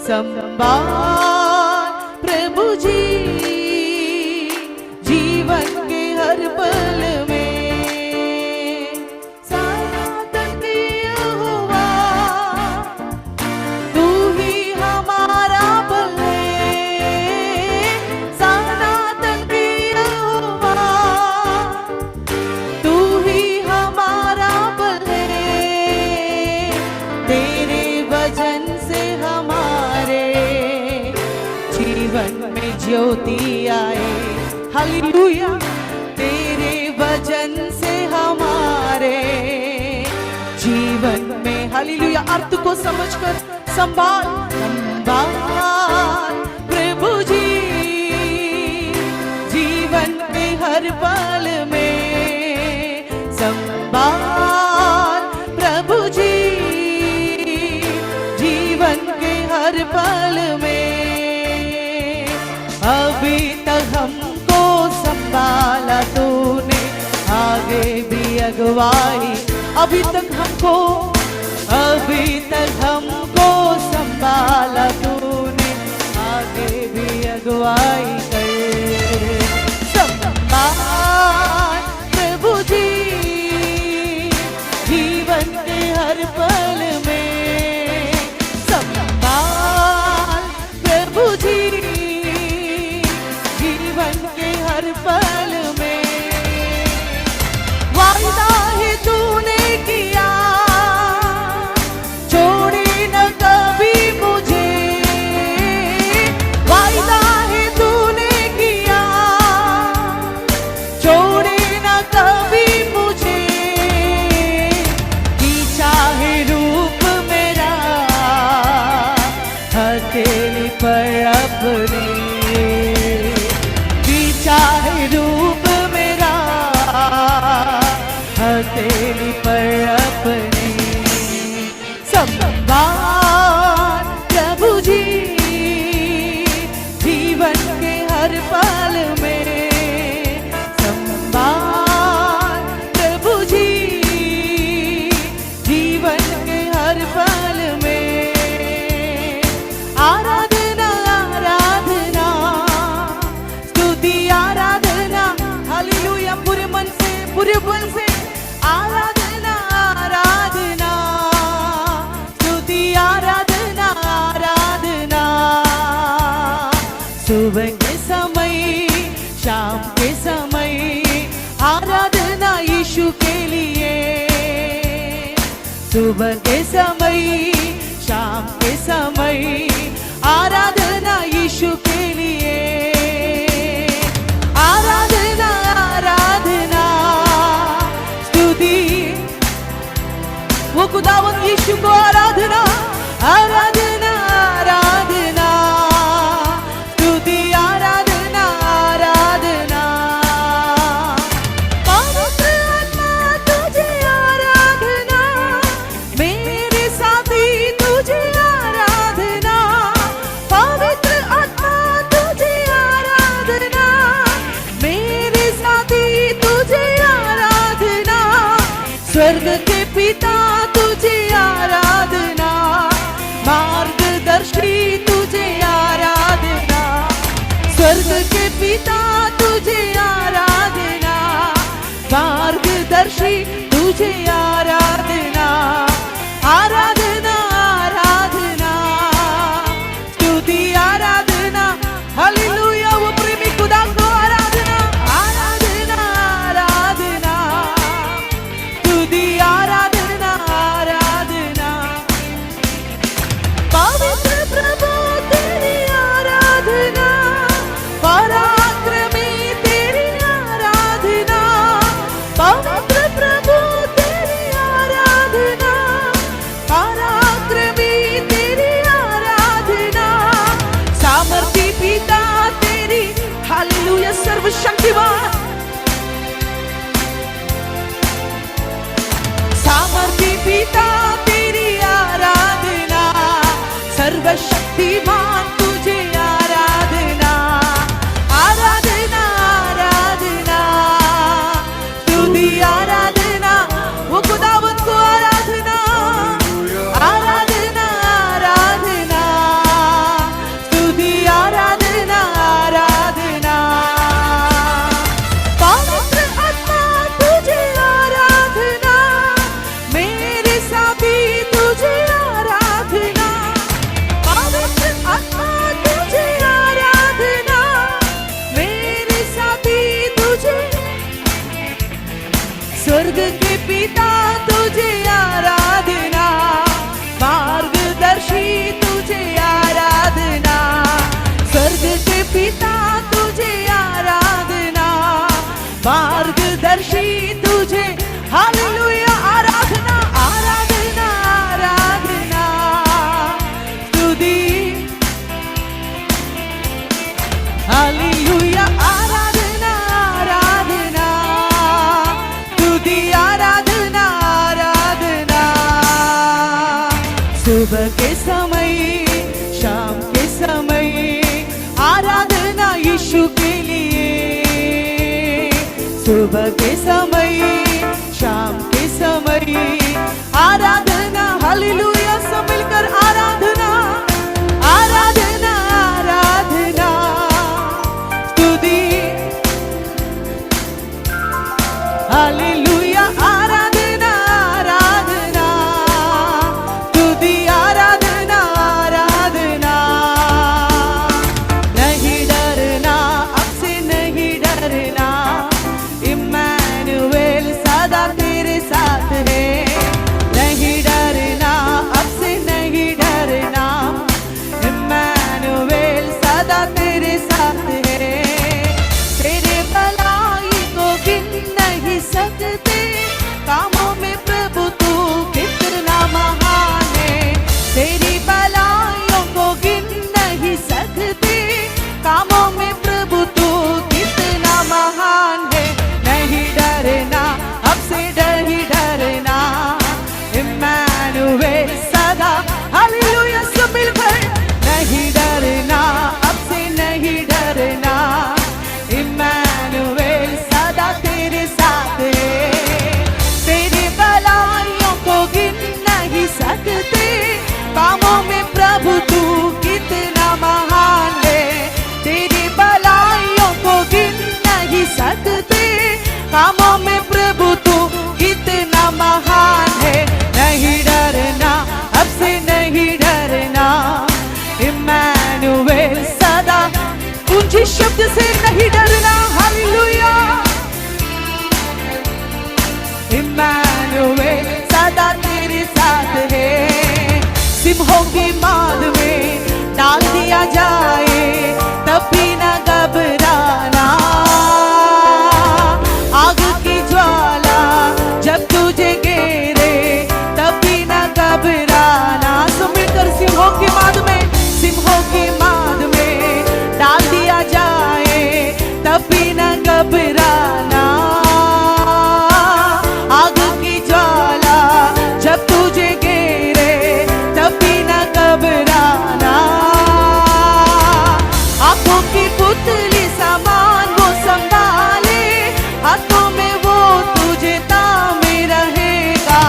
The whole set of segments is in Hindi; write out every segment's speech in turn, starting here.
संभाल प्रभु जी जीवन के हर पल में। सनातन यहोवा तू ही हमारा बल है। सनातन यहोवा तू ही हमारा बल है। तेरे वचन से हमारे जीवन में ज्योति आए। हालेलुया। तेरे वचन से हमारे जीवन में, हालेलुया, अर्थ को समझकर संभाल संभाल प्रभु जी जीवन के हर पल में। संभाल प्रभु जी जीवन के हर पल में। अभी तक हमको संभाला तूने, आगे भी अगुवाई। अभी तक हमको संभाला तूने, आगे भी अगुवाई कर। संभाल प्रभु जी जीवन के हर पल में। संभाल प्रभु जी जीवन के हर पल में। वायदा है तूने किया छोड़े न कभी मुझे। वायदा है तूने किया छोड़े न कभी मुझे। कि चाहे रूप मेरा हथेली पर अपने, चाहे रूप मेरा हथेली पर अपने। संभाल प्रभु जी जीवन के हर पल में। संभाल प्रभु जी जीवन के हर पल में। आराधना आराधना स्तुति आराधना, हालेलुया, पूरे मन से पूरे बल से। आराधना आराधना स्तुति आराधना आराधना। सुबह के समय शाम के समय आराधना यीशु के लिए। सुबह के समय शाम के समय आराधना यीशु के लिए। आराधना आराधना स्तुति, वो खुदावंद यीशु को आराधना आराधना आराधना स्तुति आराधना आराधना। पवित्र आत्मा तुझे आराधना, मेरे साथी तुझे आराधना। पवित्र आत्मा तुझे आराधना, मेरे साथी तुझे आराधना। स्वर्ग के पिता तुझे आराधना, मार्गदर्शी तुझे आराधना। स्वर्ग के पिता तुझे आराधना, मार्गदर्शी तुझे आराधना। आराधना आराधना स्तुति आराधना, हालेलुया, वो प्रेमी खुदा को आराधना आराधना आराधना स्तुति आराधना आराधना। पवित्र प्रभु तेरी आराधना, पराक्रमी तेरी आराधना। पवित्र प्रभु तेरी दर्शी तुझे हालेलुया आराधना आराधना आराधना स्तुति हालेलुया आराधना आराधना स्तुति आराधना आराधना सुबह के समय शाम के समय आराधना यीशु के लिए सुबह के समय शाम के समय आराधना हालेलुया सब मिलकर आराधना आराधना आराधना स्तुति हालेलुया आराधना आराधना स्तुति आराधना आराधना नहीं डरना अब से नहीं डरना इम्मानुएल सदा तेरे साथ है नहीं डरना अब से नहीं डरना इम्मानुएल सदा तेरे साथ है तेरे भलाई को गिन नहीं सकते कामों में प्रभु तू कितना महान है तेरी भलाइयों को गिन नहीं सकते कामों में प्रभु तू कितना महान है नहीं डरना अब से नहीं डरना इम्मानुएल सदा हालेलुया सब मिलकर नहीं डरना अब से नहीं डरना इम्मानुएल सदा तेरे साथ है तेरे भलाइयों को गिन नहीं सकते कामों में प्रभु तू कितना महान है तेरी भलाइयों को गिन नहीं सकते कामों में प्रभु तू कितना महान है नहीं डरना अब से नहीं डरना इम्मानुएल सदा ऊंचे शब्द से नहीं डरना हालेलुया इम्मानुएल सदा तेरे साथ है सिंहों की माद में डाल दिया जाए तब भी न घबराना आग की ज्वाला जब तुझे घेरे तब भी न घबराना सब मिलकर सिंहों की माद में डाल दिया जाए तब भी न घबराना आग की ज्वाला जब तुझे घेरे तब भी न घबराना आंखों की पुतली सामान वो संभाले हाथों में वो तुझे थामे रहेगा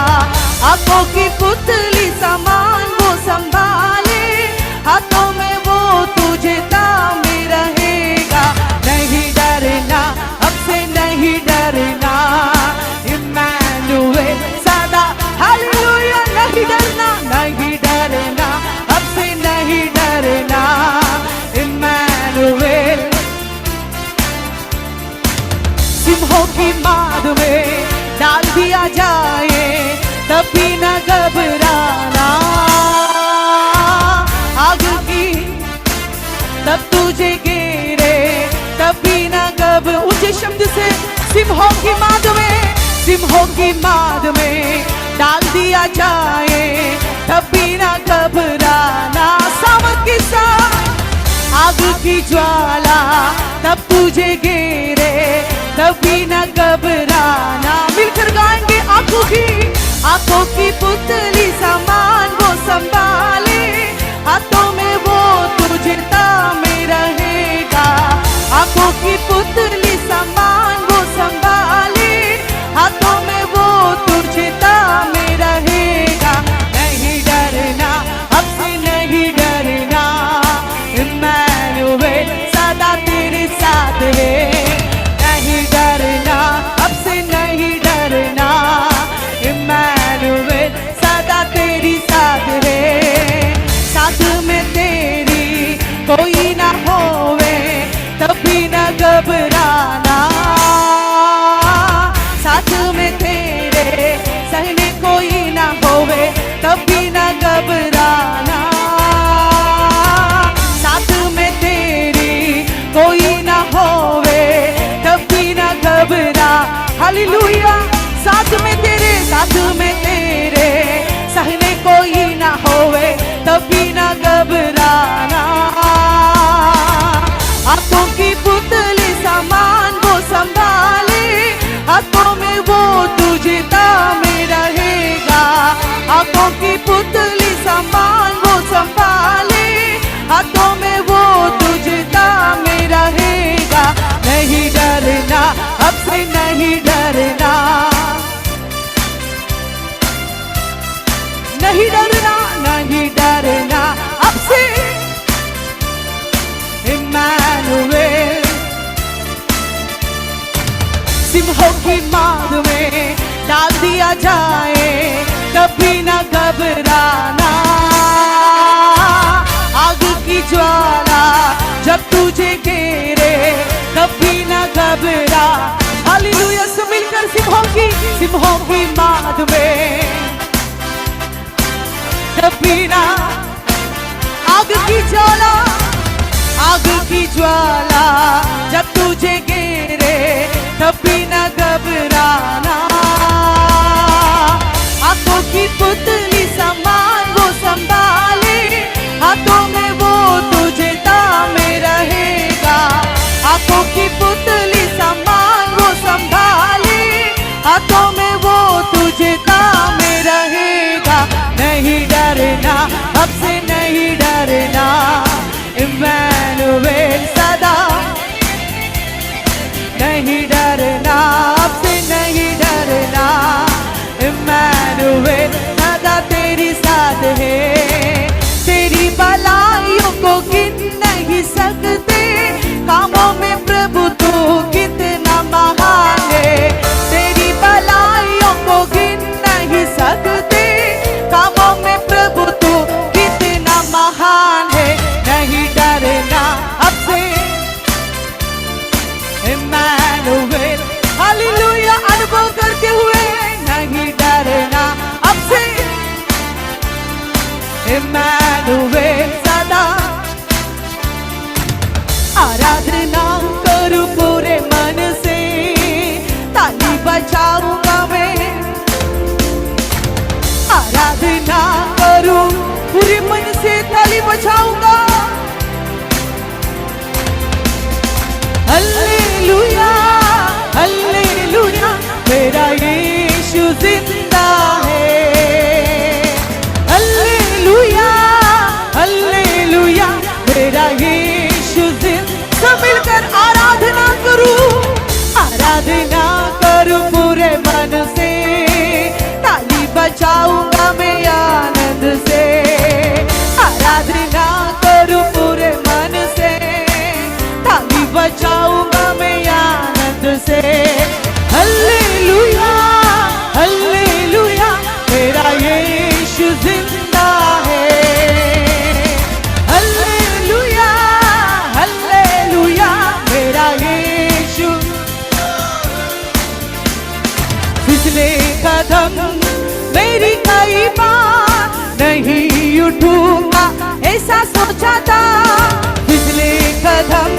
आंखों की पुतली सामान वो संभाले हाथों में वो तुझे थामे रहेगा नहीं डरना अब से नहीं डरना इम्मानुएल सदा हालेलुया नहीं डरना अब से नहीं डरना इम्मानुएल सिंहों की माद में डाल दिया जाए तब भी न घबराना आग की तब तुझे घेरे तब भी न घबराना ऊंचे शब्द से सिंहों की माद में डाल दिया जाए तब भी न घबराना सामर्थ के साथ आग की ज्वाला तब तुझे घेरे तब भी न घबराना मिलकर गाएंगे आंखों की पुतली सामान वो संभाले हाथों में वो तुझे थामे रहेगा आंखों की पुतली सामान वो संभाले हाथों में वो तुझे थामे रहेगा नहीं डरना अब से नहीं डरना इम्मानुएल सदा तेरे साथ है नहीं डरना अब से नहीं डरना इम्मानुएल सदा तेरी साथ है जाए कभी ना घबराना। आग की ज्वाला जब तुझे घेरे कभी ना घबरा। हालेलुया से मिलकर सिंहों की माद में कभी ना। आग की ज्वाला जब तुझे घेरे कभी ना घबराना। आंखों की पुतली समान वो संभाले, हाथों में वो तुझे थामे रहेगा। आंखों की पुतली समान वो संभाले, हाथों में वो तुझे थामे रहेगा। नहीं डरना, अब से नहीं डरना, इम्मानुएल सदा। नहीं डरना, अब से नहीं डरना, इम्मानुएल सदा तेरी साथ है। तेरी भलाइयों को गिन नहीं सकते, कामों में प्रभु तू कितना महान है। तेरी भलाइयों को गिन नहीं सकते, कामों में प्रभु तू कितना महान है। नहीं डरना अब से, इम्मानुएल। हालेलुया अनुभव करते हुए नहीं डरना अब से, इम्मानुएल सदा। आराधना करूं पूरे मन से, ताली बजाऊंगा मैं। आराधना करूं पूरे मन से, ताली बजाऊंगा। हालेलुया हालेलुया मेरा यीशु जिंदा है। हालेलुया हालेलुया मेरा यीशु जिंदा। सब मिलकर आराधना करूं, आराधना करूं पूरे मन से, ताली बजाऊंगा मैं आनंद से। आराधना करूं पूरे मन से, ताली बजाऊंगा मैं आनंद से। हालेलुया हालेलुया मेरा यीशु जिंदा है। हालेलुया हालेलुया मेरा यीशु। पिछले कदम मेरी कई बार नहीं उठूंगा ऐसा सोचा था। पिछले कदम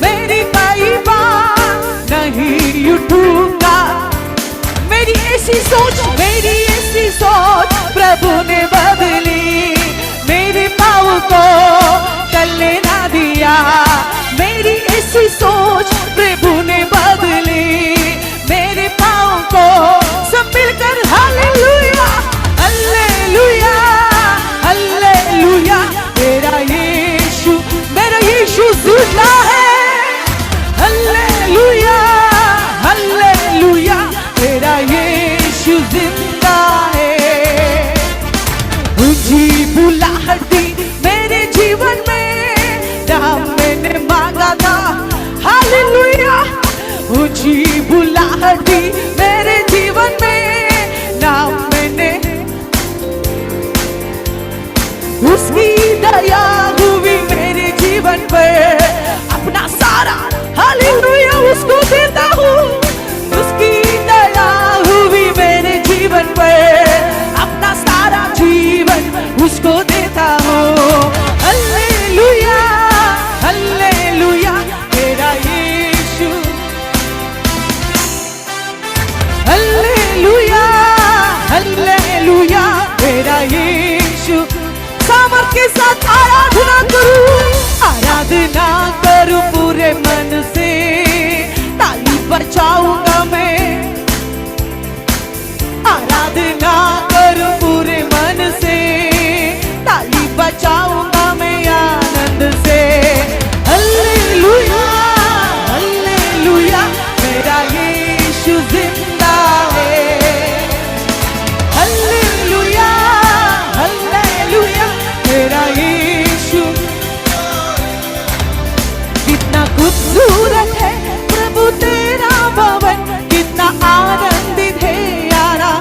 मेरी कई बार नहीं उठूंगा। मेरी ऐसी सोच प्रभु ने बदली, मेरे पाँव को चलने ना दिया। मेरी ऐसी सोच प्रभु ने बदली, मेरे पाँव को। सब मिलकर हालेलुया हालेलुया हालेलुया मेरा यीशु जिंदा है। हालेलुया हालेलुया मेरा यीशु जिंदा है। ऊंची बुलाहट दी मेरे जीवन में, नाम मैंने मांगा था। हालेलुया ऊंची बुलाहट दी मेरे जीवन में, नाम मैंने। उसकी दया हुई मेरे जीवन पर, अपना सारा हालेलुया उसको देता हूँ। उसकी दया हुई मेरे जीवन पर, अपना सारा जीवन उसको देता हूँ। हालेलुया हालेलुया मेरा यीशु। हालेलुया हालेलुया मेरा यीशु। सामर्थ के साथ आराधना करूं, आराधना करूं पूरे मन से, ताली बजाऊंगा मैं। आराधना करूं पूरे मन से, ताली बजाऊंगा मैं आनंद से। हालेलुया हालेलुया मेरा यीशु जिंदा है। हालेलुया हालेलुया मेरा यीशु। कितना खूबसूरत है प्रभु तेरा भवन, कितना आनंदित है यारा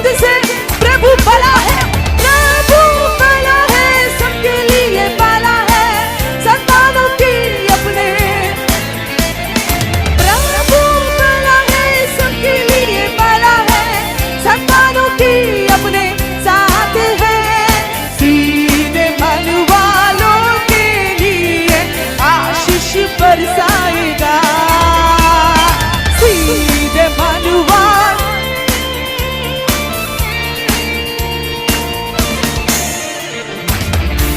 युद्ध से प्रभु बड़ा है, प्रभु बड़ा है, सबके लिए बड़ा है, संतानों की अपने। प्रभु बड़ा है, सबके लिए बड़ा है, संतानों की अपने साथ है। सीधे मन वालों के लिए आशीष बरसाएगा, सीधे मन वालों।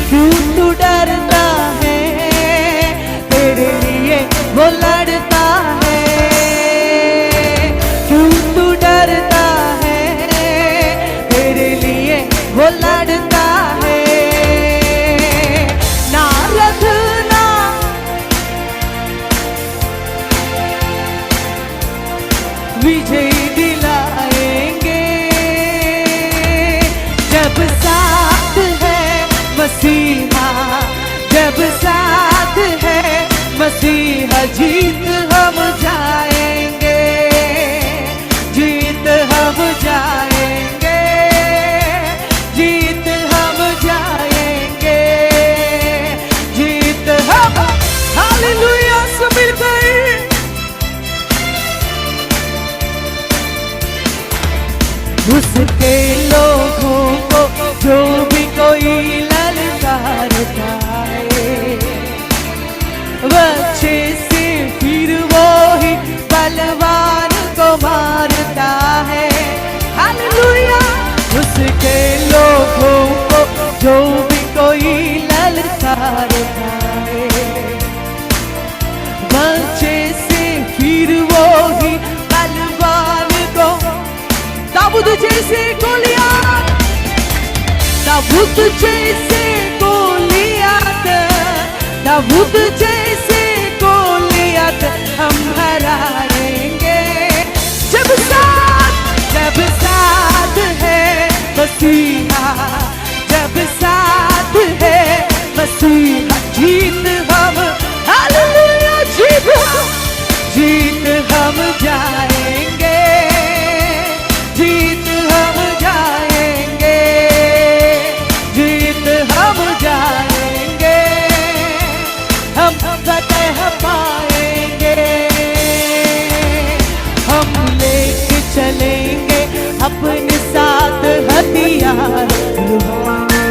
क्यों तू डरता है, तेरे लिए वो लड़ता है। क्यों तू डरता है, तेरे लिए वो लड़ता है। ना रखना विजय दिलाएंगे, जब साथ है मसीहा, जब साथ है मसीहा, जीत हम जाएंगे, जीत हम जाएंगे, जीत हम जाएंगे, जीत हम। हालेलुया, सब मिल गए। उसके लोगों को जो भी कोई ललकारता है, बच्चे से फिर वो ही बलवान को मारता है। हालेलुया, उसके लोगों को जो भी कोई ललकारता है, बच्चे से फिर वो ही बलवान को। दाऊद जैसे गोलियत, दाऊद जैसे गोलियत, दाऊद जैसे गोलियत हम हराएंगे। जब साथ है मसीहा, जब साथ है मसीहा, जीत हम। हालेलुया, जीत हम जाएंगे, जीत हम जाएंगे, जीत हम जाएंगे, हम फतह पाएंगे। हम लेके चलेंगे अपने साथ हथियार रूहानी,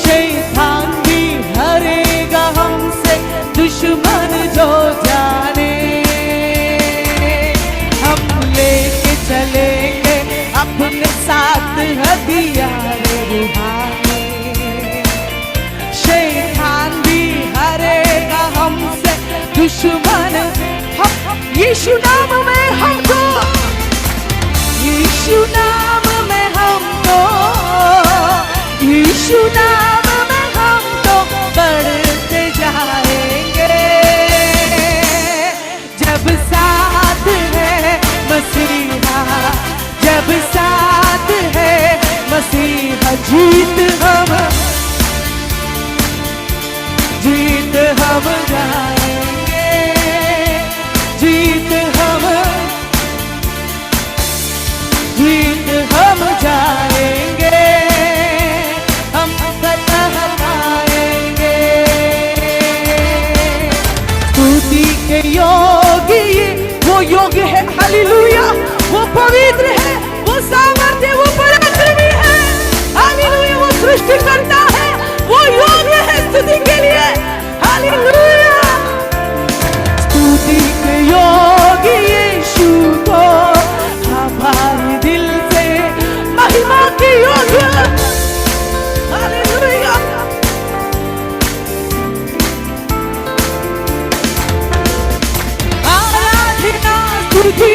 शैतान भी हरेगा हमसे, दुश्मन जो जाने। हम लेके चलेंगे अपने साथ हथियार रूहानी, शैतान भी हरेगा हमसे, दुश्मन। यीशु नाम में हमको, यीशु नाम में हमको, यीशु नाम में हम तो बढ़ते जाएंगे। जब साथ है मसीहा, जब साथ है मसीहा, जीत हम, जीत हम जाएंगे, जीत हम, जीत हम जाएंगे, हम फतह पाएंगे। स्तुति के योग्य ये वो योग्य है, हालेलुया, वो पवित्र है, वो सामर्थ्य, वो पराक्रमी है। हालेलुया, वो सृष्टि करता है, वो योग्य है स्तुति के लिए। हालेलुया, स्तुति के योग्य यीशु को हमारे दिल से महिमा की योग्य। हालेलुया, आराधना स्तुति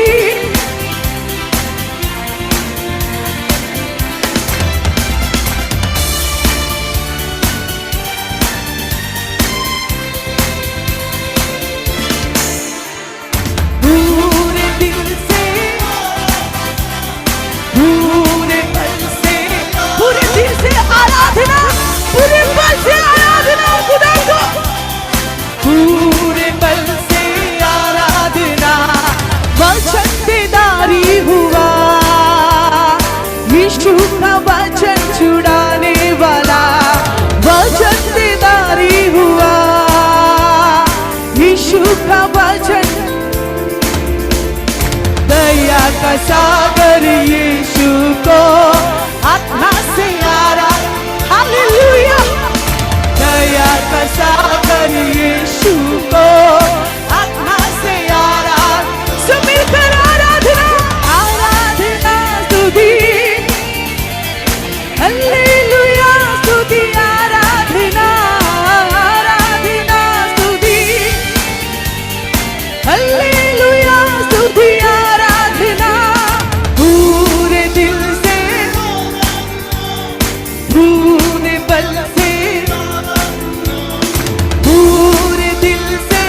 दिल से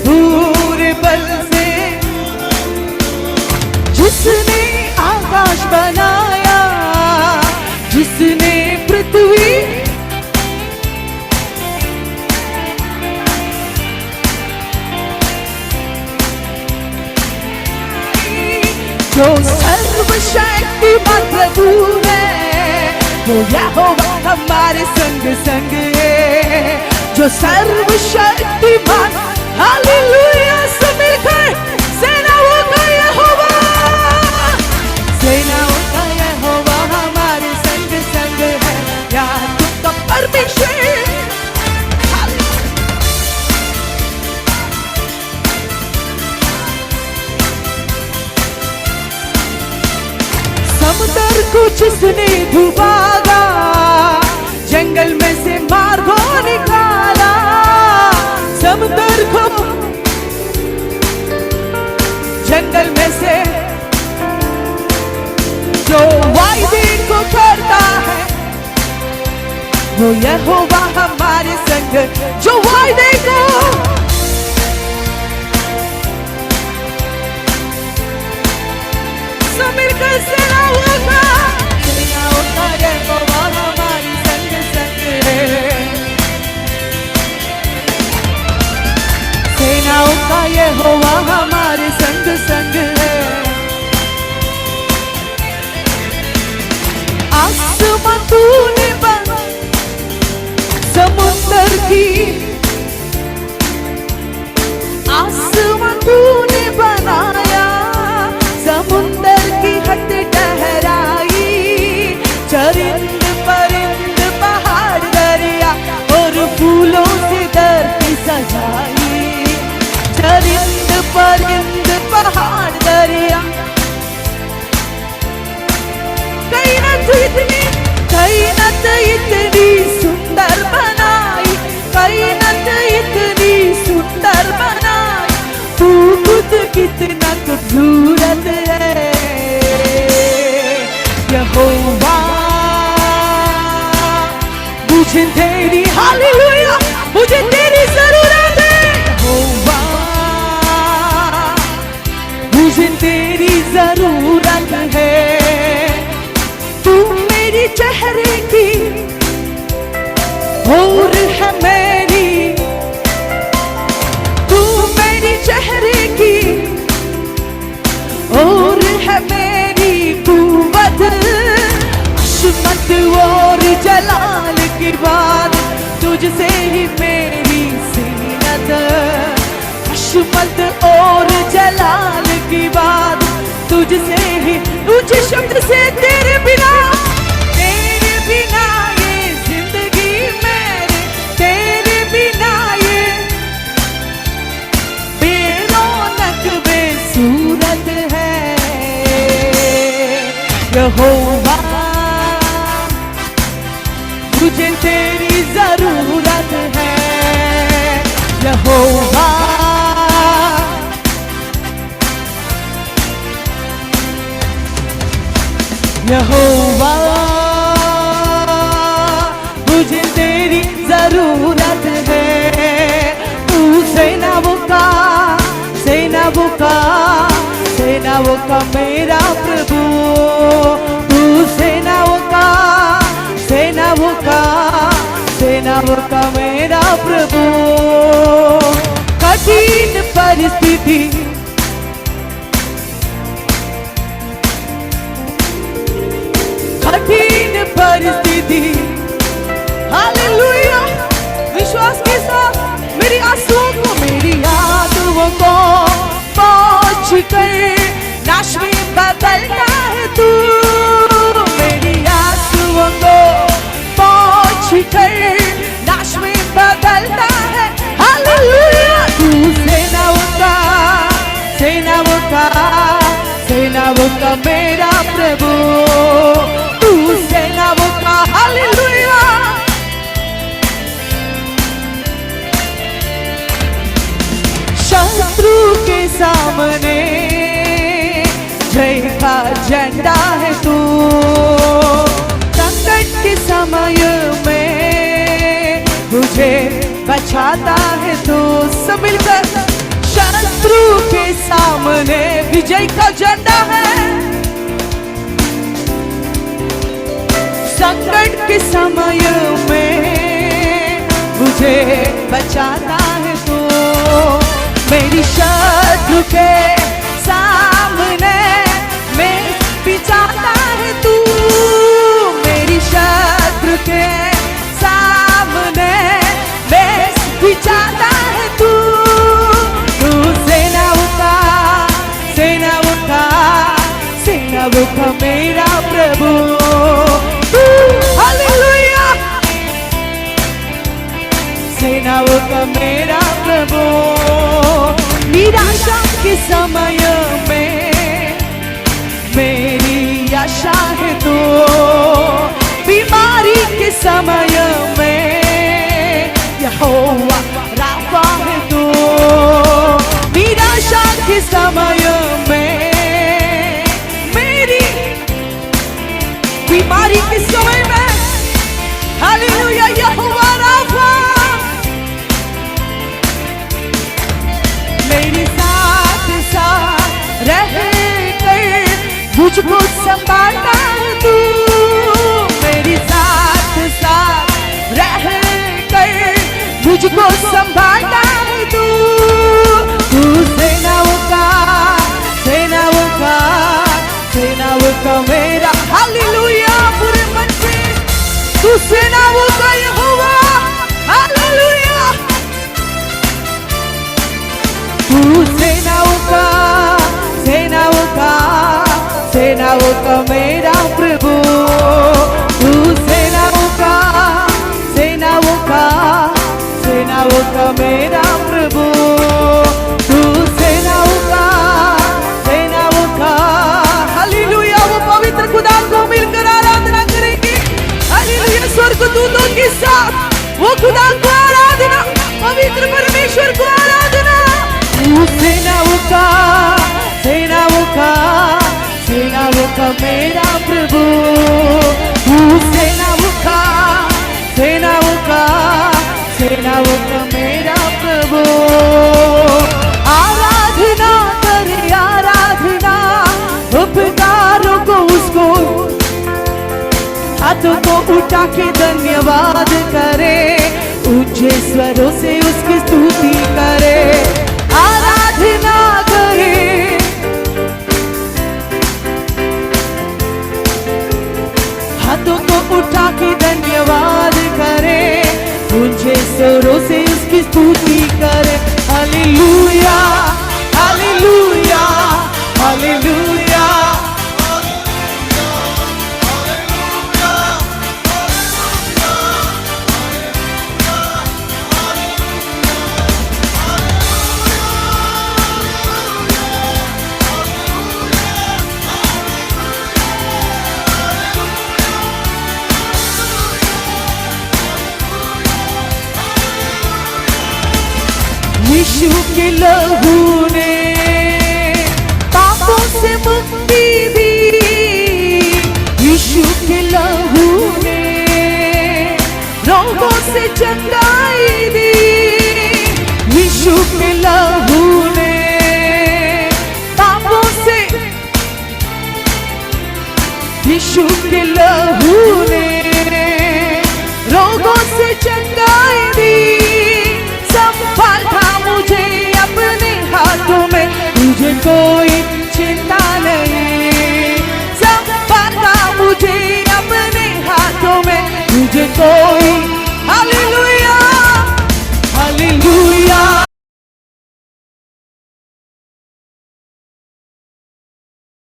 पूरे बल से, जिसने आकाश बनाया, जिसने पृथ्वी, जो सर्वशक्तिमान प्रभु है, वो यहोवा हमारे संग संग है। जो सर्वशक्तिमान, हालेलुया, सब मिलकर सेनाओं का यहोवा, सेनाओं का यहोवा हमारे संग संग है। या तुम तो परमेश्वर, समुद्र को जिसने डुबागा, जंगल में से मार्गो निकाला। समुद्र को जंगल में से, जो वायदे को करता है, वो यहोवा हमारे संग, जो वायदे को, सब मिलकर सेनाओं का यहोवा हमारे संग संग है। सेनाओं का यहोवा हमारे संग संग है। आसमां तूने बना, समुद्र की, आसमां तूने बनाया, समुद्र की हद ठहराई। चरिंद परिंद पहाड़ दरिया और फूलों से धरती सजाई। चरिंद परिंद पहाड़ दरिया, कायनात इतनी सुंदर बनाई, कायनात इतनी सुंदर बनाई। तू खुद कितना खूबसूरत है यहोवा, मुझे तेरी, हालेलुया, मुझे तेरी जरूरत है यहोवा, मुझे तेरी जरूरत है। तू मेरी चेहरे की और है मेरी, तू मेरी चेहरे की और है मेरी कुव्वत। अशमत और जलाल की बात, तुझसे ही मेरी सीनत। अशमत और जलाल की बात, तुझसे ही, ऊंचे शब्द से, तेरे बिना ये जिंदगी मेरे, तेरे बिना ये बेरौनक बेसूरत है यहोवा, मुझे तेरी जरूरत है यहोवा। यहोवा, मुझे तेरी जरूरत है। तू सेनाओं का, सेनाओं का, सेनाओं का मेरा प्रभु। तू सेनाओं का, सेनाओं का, सेनाओं का मेरा प्रभु। कठिन परिस्थिति, कठिन परिस्थिति, हालेलुया, विश्वास के साथ मेरी आंसुओं को, मेरी यादों को पहुंच कर नाश में बदलता है तू। मेरी आंसुओं को पहुंच कर नाश में बदलता है, हालेलुया। तू सेनाओं का, सेनाओं का, सेनाओं का मेरा प्रभु। तू सेनाओं का, हालेलुया, शत्रु के सामने जय का झंडा है तू। संकट के समय में मुझे बचाता है तू। सब मिलकर शत्रु के सामने विजय का झंडा है। संकट के समय में मुझे बचाता है तू। मेरी शत्रु के सामने मैं बिचाता है तू। मेरी शत्रु के सामने मैं बिचाता है तू। तू सेनाओं का मेरा प्रभु। हालेलुया, सेनाओं का मेरा प्रभु। निराशा के समय में मेरी आशा है तू। बीमारी के समय में यहोवा राफा है तू। निराशा के समय में मेरी बीमारी के समय में हालेलुया यहोवा राफा मेरे साथ साथ रह कर मुझको संभालता है तू। मेरे साथ साथ रह कर मुझको संभालता है तू। तू सेनाओं का मेरा हालेलुया पूरे मन से। तू सेनाओं का यहोवा हालेलुया। तू सेनाओं का मेरा प्रभु। तू सेनाओं का मेरा प्रभु। तू सेनाओं का हालेलुया। वो पवित्र खुदा को मिलकर आराधना करेंगे। हालेलुया, स्वर्गदूतों के साथ वो खुदा को आराधना, पवित्र परमेश्वर को आराधना। तू सेनाओं का मेरा प्रभु। तू सेनाओं का मेरा प्रभु। आराधना करे आराधना, उपकारों को उसको हाथों को उठा के धन्यवाद करे। ऊंचे स्वरों से उसकी स्तुति करे। आराधना करे हाथों को उठा के धन्यवाद करे। ऊंचे स्वरों से उसकी स्तुति करे। Hallelujah hallelujah hallelujah. यीशु के लहू ने पापों से मुक्ति दी। यीशु के लहू ने रोगों से चंगाई दी। यीशु के लहू ने पापों से, यीशु के लहू ने